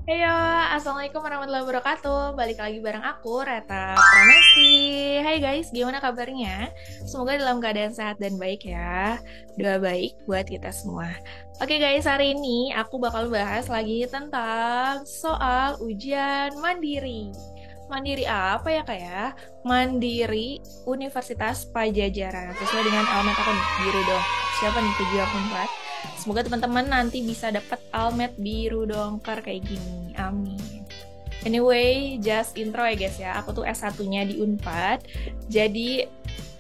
Heyo, Assalamualaikum warahmatullahi wabarakatuh. Balik lagi bareng aku, Reta Pramesti. Hai guys, gimana kabarnya? Semoga dalam keadaan sehat dan baik ya. Doa baik buat kita semua. Oke guys, hari ini aku bakal bahas lagi tentang soal ujian mandiri. Mandiri apa ya kak ya? Mandiri Universitas Pajajaran. Sesuai dengan alamat aku biru dong. Siapa nih 7 Semoga teman-teman nanti bisa dapat almet biru dongker kayak gini. Amin. Anyway, just intro ya guys ya. Aku tuh S1-nya di Unpad. Jadi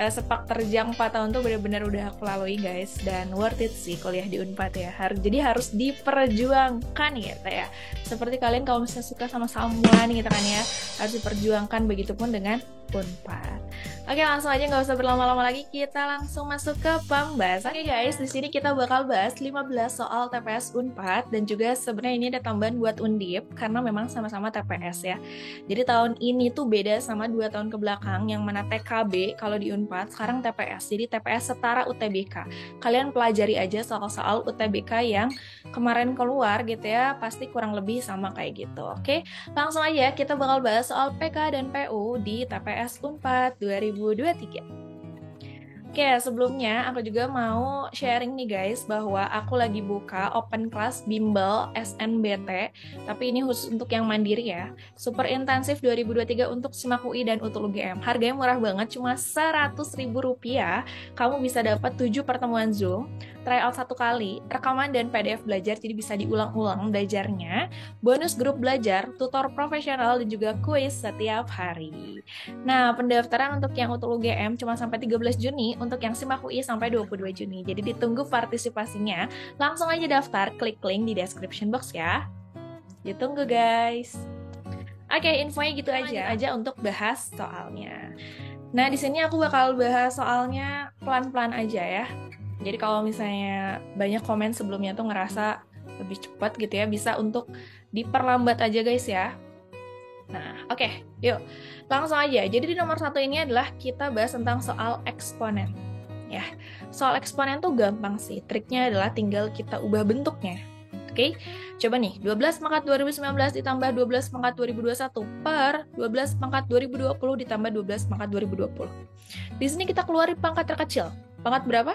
sepak terjang 4 tahun tuh bener-bener udah aku lalui guys. Dan worth it sih kuliah di Unpad ya. Jadi harus diperjuangkan gitu ya. Seperti kalian kalau misalnya suka sama someone gitu kan ya. Harus diperjuangkan, begitupun dengan Unpad. Oke, langsung aja nggak usah berlama-lama lagi, kita langsung masuk ke pembahasan. Oke guys, di sini kita bakal bahas 15 soal TPS Unpad dan juga sebenarnya ini ada tambahan buat Undip karena memang sama-sama TPS ya. Jadi tahun ini tuh beda sama 2 tahun ke belakang yang mana TKB kalau di Unpad, sekarang TPS. Jadi TPS setara UTBK. Kalian pelajari aja soal-soal UTBK yang kemarin keluar gitu ya, pasti kurang lebih sama kayak gitu. Oke, langsung aja kita bakal bahas soal PK dan PU di TPS Unpad 2023. Oke, sebelumnya aku juga mau sharing nih guys bahwa aku lagi buka open class bimbel SNBT, tapi ini khusus untuk yang mandiri ya. Super intensif 2023 untuk SIMAK UI dan UTUL UGM. Harganya murah banget, cuma Rp100.000. Kamu bisa dapat 7 pertemuan Zoom, tryout 1 kali, rekaman dan PDF belajar, jadi bisa diulang-ulang belajarnya, bonus grup belajar, tutor profesional, dan juga kuis setiap hari. Nah, pendaftaran untuk yang UTUL UGM cuma sampai 13 Juni, untuk yang SIMAK UI sampai 22 Juni. Jadi ditunggu partisipasinya. Langsung aja daftar, klik link di description box ya. Ditunggu guys. Oke, infonya gitu aja untuk bahas soalnya. Nah, di sini aku bakal bahas soalnya pelan-pelan aja ya. Jadi kalau misalnya banyak komen sebelumnya tuh ngerasa lebih cepat gitu ya, bisa untuk diperlambat aja guys ya. Nah, oke, yuk langsung aja. Jadi di nomor 1 ini adalah kita bahas tentang soal eksponen. Ya, soal eksponen tuh gampang sih. Triknya adalah tinggal kita ubah bentuknya. Oke, coba nih, 12 pangkat 2019 ditambah 12 pangkat 2021 per 12 pangkat 2020 ditambah 12 pangkat 2020. Di sini kita keluarin pangkat terkecil. Pangkat berapa?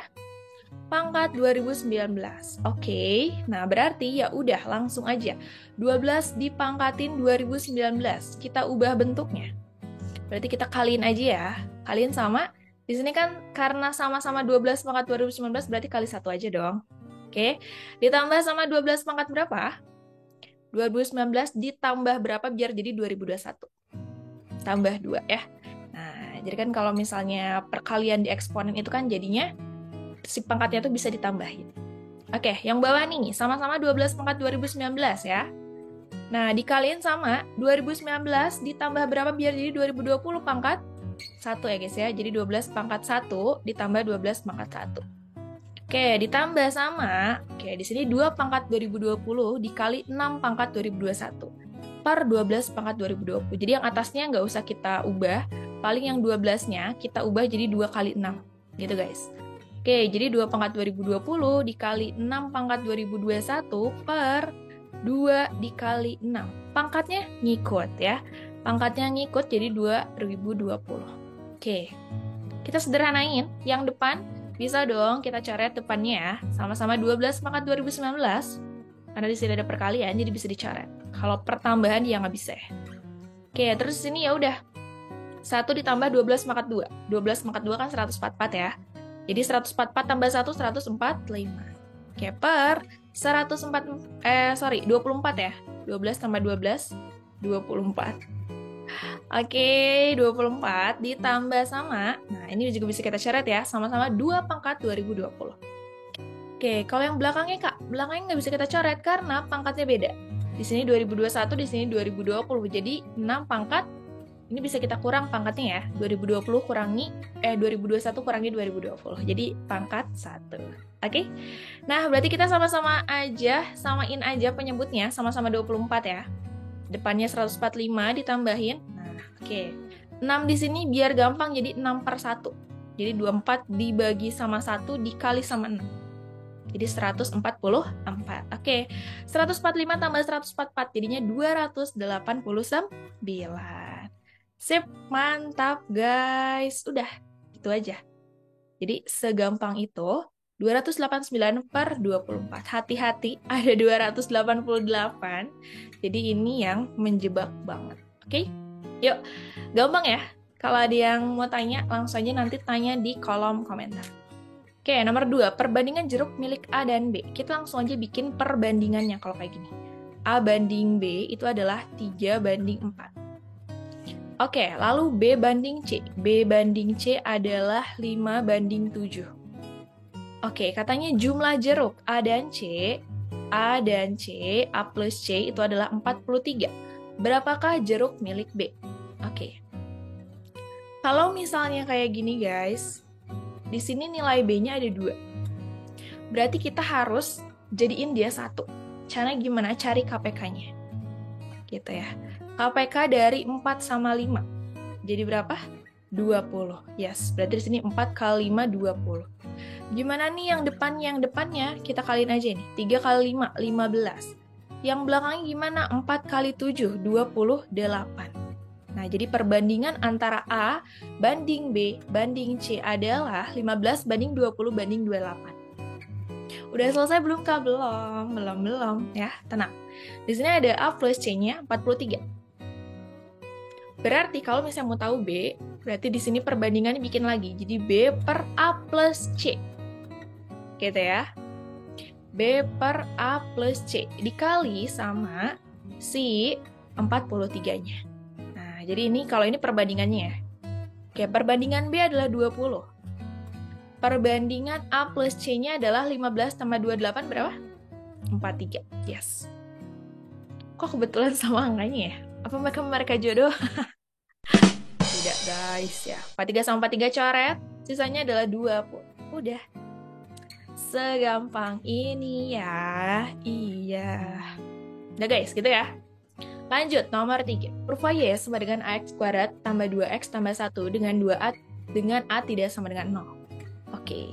Pangkat 2019. Oke, nah berarti ya udah langsung aja. 12 dipangkatin 2019. Kita ubah bentuknya. Berarti kita kaliin aja ya. Kaliin sama, di sini kan karena sama-sama 12 pangkat 2019 berarti kali 1 aja dong. Oke, ditambah sama 12 pangkat berapa? 2019 ditambah berapa biar jadi 2021? Tambah 2 ya. Nah, jadi kan kalau misalnya perkalian di eksponen itu kan jadinya si pangkatnya tuh bisa ditambahin. Oke, yang bawah nih, sama-sama 12 pangkat 2019 ya. Nah, dikaliin sama 2019 ditambah berapa biar jadi 2020 pangkat 1 ya guys ya. Jadi 12 pangkat 1 ditambah 12 pangkat 1. Oke, ditambah sama, oke di sini 2 pangkat 2020 dikali 6 pangkat 2021 per 12 pangkat 2020. Jadi yang atasnya nggak usah kita ubah, paling yang 12-nya kita ubah jadi 2 kali 6, gitu guys. Oke, jadi 2 pangkat 2020 dikali 6 pangkat 2021 per 2 dikali 6. Pangkatnya ngikut ya. Pangkatnya ngikut jadi 2020. Oke, kita sederhanain. Yang depan bisa dong kita coret depannya ya. Sama-sama 12 pangkat 2019. Karena di sini ada perkalian, jadi bisa dicoret. Kalau pertambahan dia nggak bisa ya. Oke, terus di sini ya udah. 1 ditambah 12 pangkat 2. 12 pangkat 2 kan 144 ya. Jadi 144 tambah 1, 145. Oke, per 24 ya. 12 tambah 12, 24. Oke, 24 ditambah sama, nah ini juga bisa kita coret ya, sama-sama 2 pangkat 2020. Oke, kalau yang belakangnya kak, belakangnya nggak bisa kita coret karena pangkatnya beda. Di sini 2021, di sini 2020, jadi 6 pangkat, ini bisa kita kurang pangkatnya ya, 2021 kurangi 2020, jadi pangkat 1. Oke, nah berarti kita sama-sama aja, samain aja penyebutnya, sama-sama 24 ya. Depannya 145 ditambahin, nah oke. 6 di sini biar gampang jadi 6 per 1. Jadi 24 dibagi sama 1 dikali sama 6. Jadi 144. Oke, 145 tambah 144 jadinya 289. Sip, mantap guys. Udah, itu aja. Jadi segampang itu 289 per 24. Hati-hati, ada 288. Jadi ini yang menjebak banget. Oke? Yuk, gampang ya? Kalau ada yang mau tanya, langsung aja nanti tanya di kolom komentar. Oke, nomor 2, perbandingan jeruk milik A dan B. Kita langsung aja bikin perbandingannya kalau kayak gini. A banding B itu adalah 3:4. Oke, lalu B banding C. B banding C adalah 5:7. Oke, katanya jumlah jeruk A dan C, A plus C itu adalah 43. Berapakah jeruk milik B? Oke. Kalau misalnya kayak gini guys, di sini nilai B-nya ada 2. Berarti kita harus jadiin dia 1. Caranya gimana? Cari KPK-nya. Gitu ya. KPK dari 4 sama 5. Jadi berapa? 20. Yes, berarti di sini 4 kali 5, 20. Gimana nih yang depannya? Kita kaliin aja nih. 3 kali 5, 15. Yang belakangnya gimana? 4 kali 7, 28. Nah, jadi perbandingan antara A banding B banding C adalah 15 banding 20 banding 28. Udah selesai belum Kak? Belum ya, tenang. Di sini ada A plus C-nya 43. Berarti kalau misalnya mau tahu B, berarti di sini perbandingannya bikin lagi. Jadi B per A plus C. Gitu ya. B per A plus C dikali sama si 43-nya. Nah, jadi ini kalau ini perbandingannya ya. Oke, perbandingan B adalah 20. Perbandingan A plus C-nya adalah 15 tambah 28 berapa? 43. Yes. Kok kebetulan sama angkanya ya? Apa mereka jodoh? Tidak guys ya. 43 sama 43 coret. Sisanya adalah 20. Udah. Segampang ini ya. Iya. Udah guys, gitu ya. Lanjut, nomor 3. Rupa Y sama dengan AX kuadrat tambah 2X tambah 1 dengan 2A dengan A tidak sama dengan 0. Oke.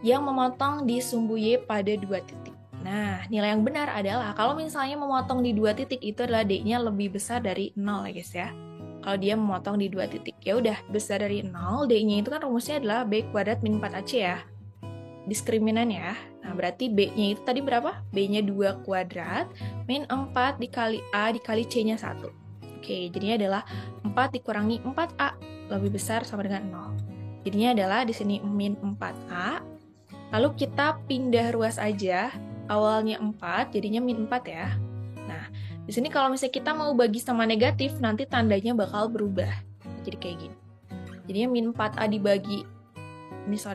Yang memotong di sumbu Y pada 2 titik. Nah, nilai yang benar adalah kalau misalnya memotong di 2 titik itu adalah D-nya lebih besar dari 0 ya guys ya. Kalau dia memotong di 2 titik. Ya udah, besar dari 0, D-nya itu kan rumusnya adalah B kuadrat min 4AC ya. Diskriminan ya. Nah, berarti B-nya itu tadi berapa? B-nya 2 kuadrat min 4 dikali A dikali C-nya 1. Oke, jadinya adalah 4 dikurangi 4A lebih besar sama dengan 0. Jadinya adalah di sini min 4A. Lalu kita pindah ruas aja. Awalnya 4, jadinya min 4 ya. Nah, di sini kalau misalnya kita mau bagi sama negatif, nanti tandanya bakal berubah. Jadi kayak gini. Jadinya min 4A dibagi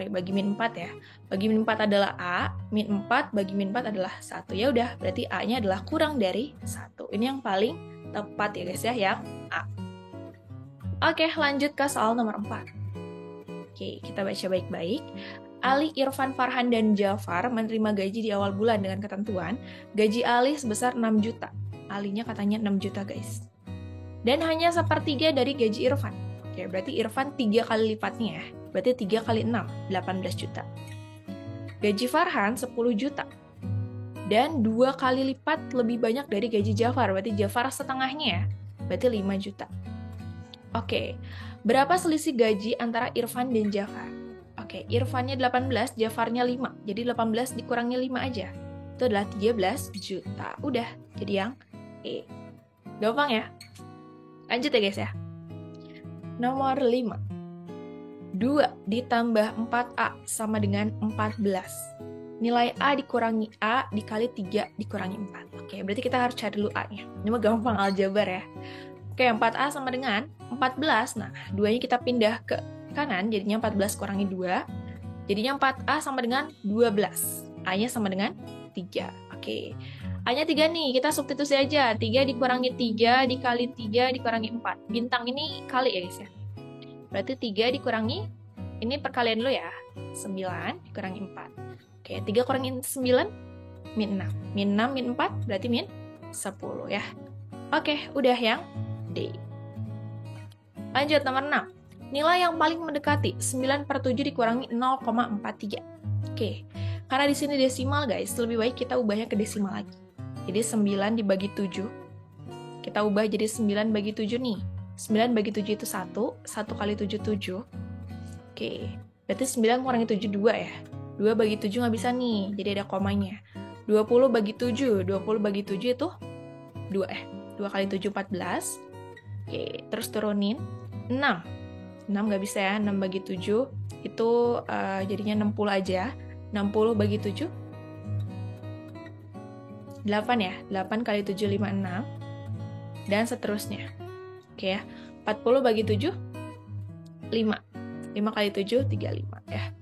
bagi min 4 ya. Bagi min 4 adalah A, min 4 bagi min 4 adalah 1. Ya udah, berarti A-nya adalah kurang dari 1. Ini yang paling tepat ya guys ya, yang A. Oke, lanjut ke soal nomor 4. Oke, kita baca baik-baik. Ali, Irfan, Farhan, dan Jafar menerima gaji di awal bulan dengan ketentuan gaji Ali sebesar 6 juta. Alinya katanya 6 juta guys. Dan hanya sepertiga dari gaji Irfan. Oke, berarti Irfan 3 kali lipatnya ya. Berarti 3 kali 6, 18 juta. Gaji Farhan 10 juta. Dan 2 kali lipat lebih banyak dari gaji Jafar. Berarti Jafar setengahnya ya. Berarti 5 juta. Oke, berapa selisih gaji antara Irfan dan Jafar? Oke, Irfannya 18, Jafarnya 5. Jadi 18 dikurangi 5 aja. Itu adalah 13 juta. Udah, jadi yang E. Gampang ya? Lanjut ya guys ya. Nomor 5. 2 ditambah 4A sama dengan 14. Nilai A dikurangi A dikali 3 dikurangi 4. Oke, berarti kita harus cari dulu A-nya. Ini mah gampang aljabar ya. Oke, 4A sama dengan 14. Nah, 2-nya kita pindah ke kanan, jadinya 14 kurangi 2. Jadinya 4A sama dengan 12. A-nya sama dengan 3. Oke. A-nya 3 nih, kita substitusi aja. 3 dikurangi 3 dikali 3 dikurangi 4. Bintang ini kali ya guys ya. Berarti 3 dikurangi, ini perkalian dulu ya. 9 dikurangi 4. Oke, 3 kurangi 9, min 6. Min 6, min 4, berarti min 10 ya. Oke, udah yang D. Lanjut nomor 6. Nilai yang paling mendekati 9/7 dikurangi 0,43. Oke, Karena di sini desimal guys, lebih baik kita ubahnya ke desimal lagi. Jadi 9 dibagi 7. Kita ubah jadi 9 bagi 7 nih. 9 bagi 7 itu 1, 1 kali 7, 7. Oke, berarti 9 kurangi 7, 2 ya. 2 bagi 7 nggak bisa nih, jadi ada komanya. 20 bagi 7, 20 bagi 7 itu 2 ya. 2 kali 7, 14. Oke, terus turunin. 6. 6 nggak bisa ya, 6 bagi 7 itu jadinya 60 aja. 60 bagi 7 8 ya, 8 kali 7, 56 dan seterusnya. Oke ya, 40 bagi 7 5 kali 7, 35 ya.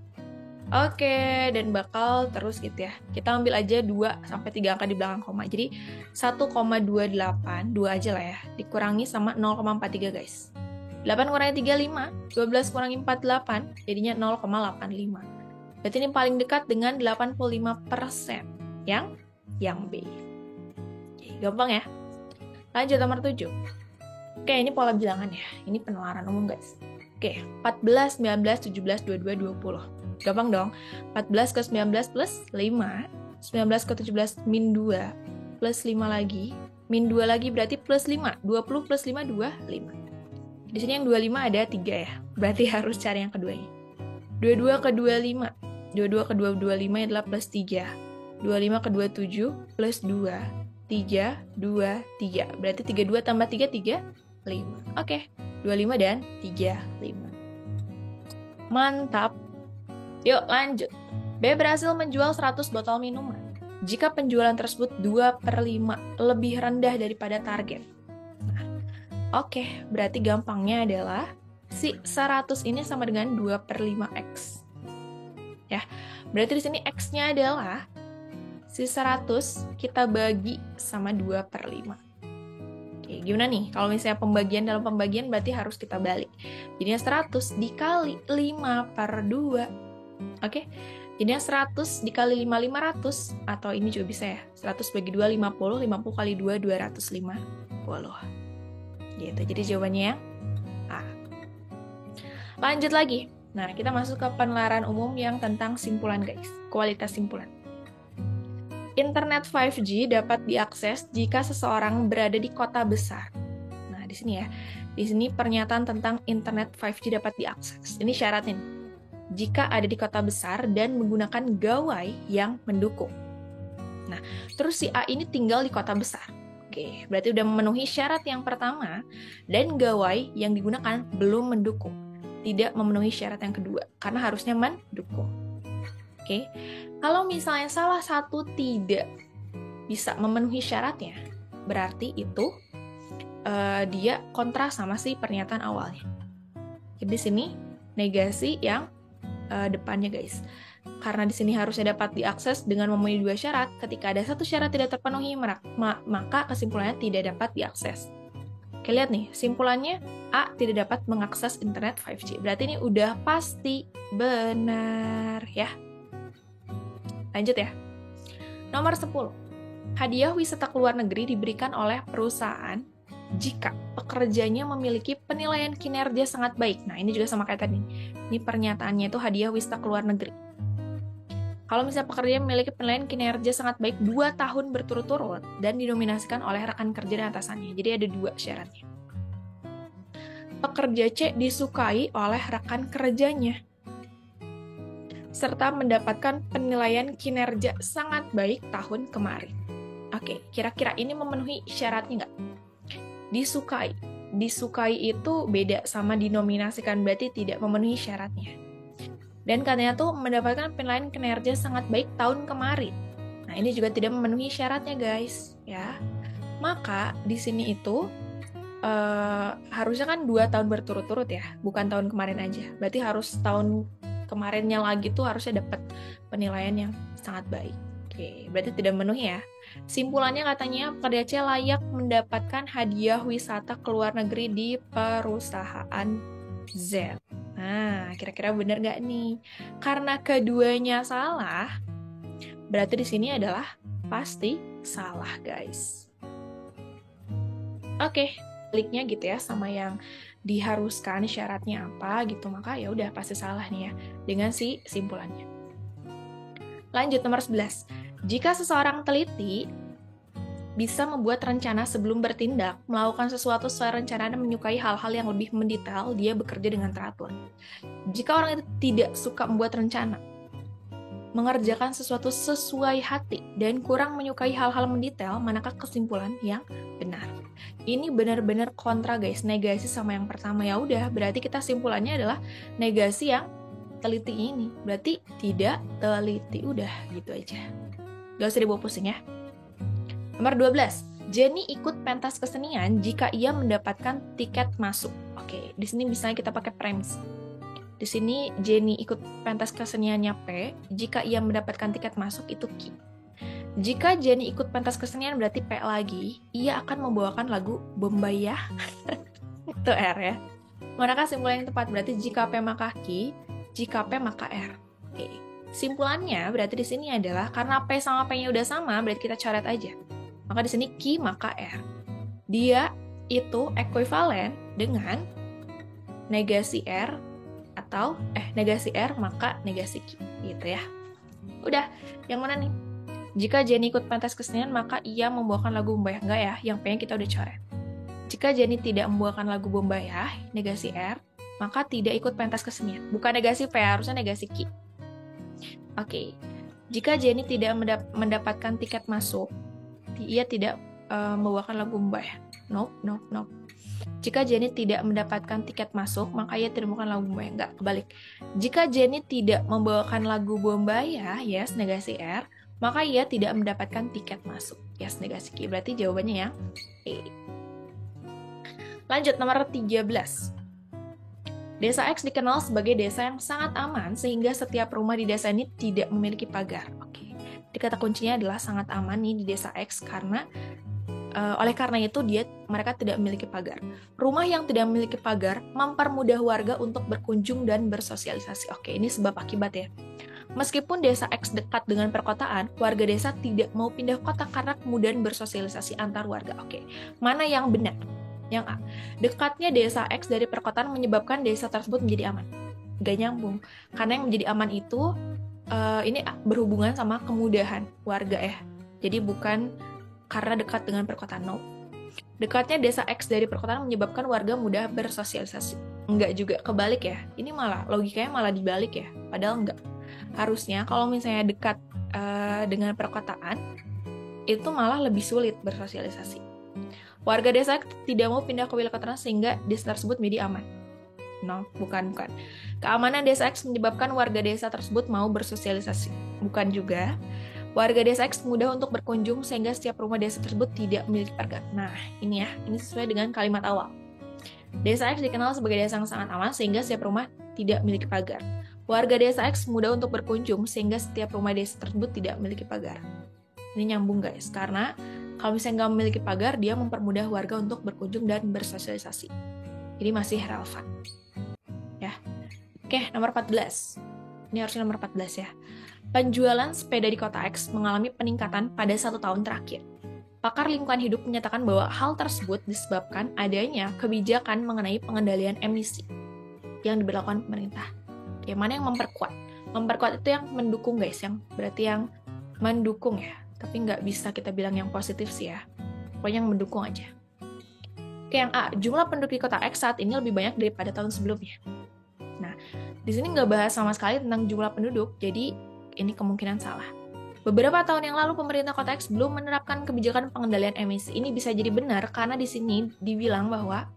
Oke, dan bakal terus gitu ya. Kita ambil aja 2 sampai 3 angka di belakang koma. Jadi 1,28, 2 aja lah ya, dikurangi sama 0,43 guys. 8 kurangi 3, 5. 12 kurangi 4, 8. Jadinya 0,85. Berarti ini paling dekat dengan 85%. Yang B. Oke, gampang ya. Lanjut nomor 7. Oke, ini pola bilangan ya. Ini penularan umum guys. Oke, 14, 19, 17, 22, 20. Gampang dong. 14 ke 19 plus 5. 19 ke 17 min 2. Plus 5 lagi. Min 2 lagi berarti plus 5. 20 plus 5, 25. Di sini yang 25 ada 3 ya. Berarti harus cari yang keduanya. 22 ke 25. 22 ke 25 adalah plus 3. 25 ke 27 plus 2. 3, 2, 3. Berarti 32 tambah 3, 3, 5. Oke, 25 dan 35. Mantap. Yuk lanjut. B berhasil menjual 100 botol minuman. Jika penjualan tersebut 2/5 lebih rendah daripada target. Oke, berarti gampangnya adalah si 100 ini sama dengan 2/5x. Ya, berarti di sini x-nya adalah si 100 kita bagi sama 2/5. Oke, gimana nih? Kalau misalnya pembagian dalam pembagian berarti harus kita balik. Jadinya 100 dikali 5/2. Oke, jadinya 100 dikali 5, 500. Atau ini juga bisa ya, 100 bagi 2, 50. 50 kali 2, 250. Gitu, jadi jawabannya yang A. Lanjut lagi. Nah, kita masuk ke penelaran umum yang tentang simpulan guys. Kualitas simpulan. Internet 5G dapat diakses jika seseorang berada di kota besar. Nah, di sini ya. Di sini pernyataan tentang internet 5G dapat diakses. Ini syaratnya. Jika ada di kota besar dan menggunakan gawai yang mendukung. Nah, terus si A ini tinggal di kota besar. Oke, berarti udah memenuhi syarat yang pertama dan gawai yang digunakan belum mendukung. Tidak memenuhi syarat yang kedua, karena harusnya mendukung. Oke, kalau misalnya salah satu tidak bisa memenuhi syaratnya, berarti itu dia kontra sama si pernyataan awalnya. Jadi di sini negasi yang depannya guys. Karena di sini harusnya dapat diakses dengan memenuhi 2 syarat. Ketika ada satu syarat tidak terpenuhi, maka kesimpulannya tidak dapat diakses. Oke, lihat nih, simpulannya A tidak dapat mengakses internet 5G. Berarti ini udah pasti benar ya. Lanjut ya. Nomor 10. Hadiah wisata ke luar negeri diberikan oleh perusahaan jika pekerjanya memiliki penilaian kinerja sangat baik. Nah, ini juga sama kayak tadi. Ini pernyataannya itu hadiah wisata ke luar negeri. Kalau misalnya pekerja memiliki penilaian kinerja sangat baik 2 tahun berturut-turut dan didominasikan oleh rekan kerja dan atasannya. Jadi ada 2 syaratnya. Pekerja C disukai oleh rekan kerjanya, serta mendapatkan penilaian kinerja sangat baik tahun kemarin. Oke, kira-kira ini memenuhi syaratnya nggak? Disukai. Disukai itu beda sama dinominasikan, berarti tidak memenuhi syaratnya. Dan katanya tuh mendapatkan penilaian kinerja sangat baik tahun kemarin. Nah, ini juga tidak memenuhi syaratnya, guys, ya. Maka di sini itu harusnya kan 2 tahun berturut-turut ya, bukan tahun kemarin aja. Berarti harus tahun kemarinnya lagi tuh harusnya dapat penilaian yang sangat baik. Oke, berarti tidak memenuhi ya. Simpulannya katanya pekerja C layak mendapatkan hadiah wisata ke luar negeri di perusahaan Z. Nah, kira-kira benar nggak nih? Karena keduanya salah, berarti di sini adalah pasti salah, guys. Oke, baliknya gitu ya sama yang diharuskan syaratnya apa gitu, maka ya udah pasti salah nih ya dengan si simpulannya. Lanjut nomor 11. Jika seseorang teliti bisa membuat rencana sebelum bertindak, melakukan sesuatu sesuai rencana dan menyukai hal-hal yang lebih mendetail, dia bekerja dengan teratur. Jika orang itu tidak suka membuat rencana, mengerjakan sesuatu sesuai hati, dan kurang menyukai hal-hal mendetail, manakah kesimpulan yang benar? Ini benar-benar kontra guys, negasi sama yang pertama. Ya udah, berarti kita simpulannya adalah negasi yang teliti ini. Berarti tidak teliti, udah gitu aja. Gak usah dibawa pusing ya. Nomor 12. Jenny ikut pentas kesenian jika ia mendapatkan tiket masuk. Oke, di sini misalnya kita pakai premis. Di sini Jenny ikut pentas keseniannya P, jika ia mendapatkan tiket masuk itu Q. Jika Jenny ikut pentas kesenian berarti P lagi, ia akan membawakan lagu Bombay ya. Itu R ya. Manakah simpulan yang tepat? Berarti jika P maka Q, jika P maka R. Oke. Simpulannya berarti di sini adalah karena P sama P-nya udah sama, berarti kita coret aja. Maka di sini Q maka R. Dia itu ekuivalen dengan negasi R atau negasi R maka negasi Q gitu ya. Udah, yang mana nih? Jika Jenny ikut pentas kesenian maka ia membawakan lagu Bombay enggak ya? Yang P-nya kita udah coret. Jika Jenny tidak membawakan lagu Bombay ya, negasi R, maka tidak ikut pentas kesenian. Bukan negasi P, harusnya negasi Q. Oke. Jika Jenny tidak mendapatkan tiket masuk, ia tidak membawakan lagu Bombay. Nope. Jika Jenny tidak mendapatkan tiket masuk, maka ia tidak membawakan lagu Bombay. Enggak, kebalik. Jika Jenny tidak membawakan lagu Bombay ya, yes, negasi R, maka ia tidak mendapatkan tiket masuk. Yes, negasi Q. Berarti jawabannya yang E. Lanjut, nomor 13. Desa X dikenal sebagai desa yang sangat aman, sehingga setiap rumah di desa ini tidak memiliki pagar. Oke. Jadi kata kuncinya adalah sangat aman nih di desa X karena oleh karena itu mereka tidak memiliki pagar. Rumah yang tidak memiliki pagar mempermudah warga untuk berkunjung dan bersosialisasi. Oke, ini sebab akibat ya. Meskipun desa X dekat dengan perkotaan, warga desa tidak mau pindah kota karena kemudahan bersosialisasi antar warga. Oke, mana yang benar? Yang A. Dekatnya desa X dari perkotaan menyebabkan desa tersebut menjadi aman. Gak nyambung. Karena yang menjadi aman itu ini berhubungan sama kemudahan warga ya. Jadi bukan karena dekat dengan perkotaan. No. Dekatnya desa X dari perkotaan menyebabkan warga mudah bersosialisasi. Enggak juga, kebalik ya. Ini malah logikanya malah dibalik ya. Padahal enggak. Harusnya kalau misalnya dekat dengan perkotaan itu malah lebih sulit bersosialisasi. Warga desa tidak mau pindah ke wilayah kota sehingga desa tersebut menjadi aman. No, bukan. Keamanan desa X menyebabkan warga desa tersebut mau bersosialisasi. Bukan juga. Warga desa X mudah untuk berkunjung sehingga setiap rumah desa tersebut tidak memiliki pagar. Nah, ini ya, ini sesuai dengan kalimat awal. Desa X dikenal sebagai desa yang sangat aman sehingga setiap rumah tidak memiliki pagar. Warga desa X mudah untuk berkunjung sehingga setiap rumah desa tersebut tidak memiliki pagar. Ini nyambung guys, karena kalau misalnya nggak memiliki pagar, dia mempermudah warga untuk berkunjung dan bersosialisasi. Jadi masih relevan. Ya. Oke, nomor 14. Ini harusnya nomor 14 ya. Penjualan sepeda di kota X mengalami peningkatan pada 1 tahun terakhir. Pakar lingkungan hidup menyatakan bahwa hal tersebut disebabkan adanya kebijakan mengenai pengendalian emisi yang diberlakukan pemerintah. Yang mana yang memperkuat? Memperkuat itu yang mendukung guys, yang berarti yang mendukung ya. Tapi nggak bisa kita bilang yang positif sih ya. Pokoknya yang mendukung aja. Oke, yang A. Jumlah penduduk di kota X saat ini lebih banyak daripada tahun sebelumnya. Nah, di sini nggak bahas sama sekali tentang jumlah penduduk, jadi ini kemungkinan salah. Beberapa tahun yang lalu pemerintah kota X belum menerapkan kebijakan pengendalian emisi. Ini bisa jadi benar karena di sini dibilang bahwa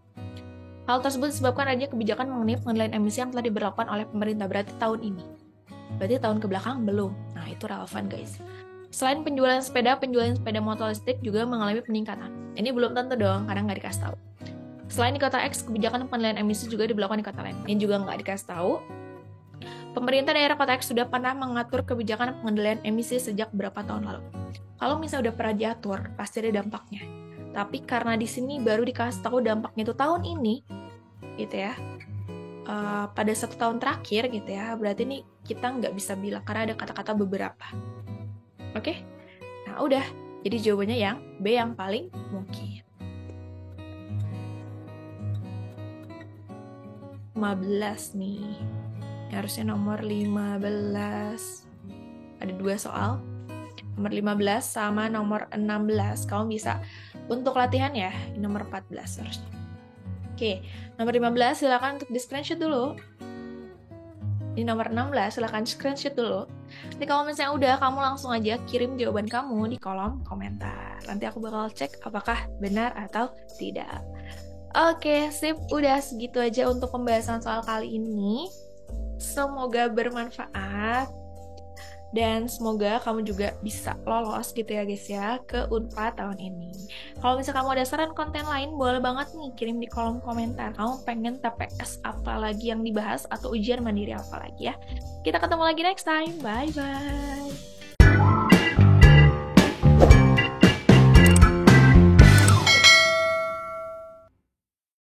hal tersebut disebabkan adanya kebijakan mengenai pengendalian emisi yang telah diberlakukan oleh pemerintah. Berarti tahun ini. Berarti tahun kebelakang belum. Nah, itu relevan guys. Selain penjualan sepeda motor listrik juga mengalami peningkatan. Ini belum tentu dong, karena nggak dikasih tahu. Selain di kota X, kebijakan pengendalian emisi juga diberlakukan di kota lain. Ini juga nggak dikasih tahu. Pemerintah daerah kota X sudah pernah mengatur kebijakan pengendalian emisi sejak beberapa tahun lalu. Kalau misalnya udah pernah diatur, pasti ada dampaknya. Tapi karena di sini baru dikasih tahu dampaknya itu tahun ini, gitu ya. Pada 1 tahun terakhir gitu ya, berarti ini kita nggak bisa bilang karena ada kata-kata beberapa. Oke? Nah, udah. Jadi jawabannya yang B yang paling mungkin. 15 nih. Harusnya nomor 15. Ada 2 soal, nomor 15 sama nomor 16. Kamu bisa untuk latihan ya, nomor 14 harusnya. Oke, nomor 15 silakan untuk di screenshot dulu. Di nomor 16 silakan screenshot dulu. Nanti kalau misalnya udah, kamu langsung aja kirim jawaban kamu di kolom komentar. Nanti aku bakal cek apakah benar atau tidak. Oke, sip. Udah segitu aja untuk pembahasan soal kali ini. Semoga bermanfaat. Dan semoga kamu juga bisa lolos gitu ya guys ya ke Unpad tahun ini. Kalau misalnya kamu ada saran konten lain, boleh banget nih kirim di kolom komentar. Kamu pengen TPS apa lagi yang dibahas atau ujian mandiri apa lagi ya. Kita ketemu lagi next time. Bye-bye.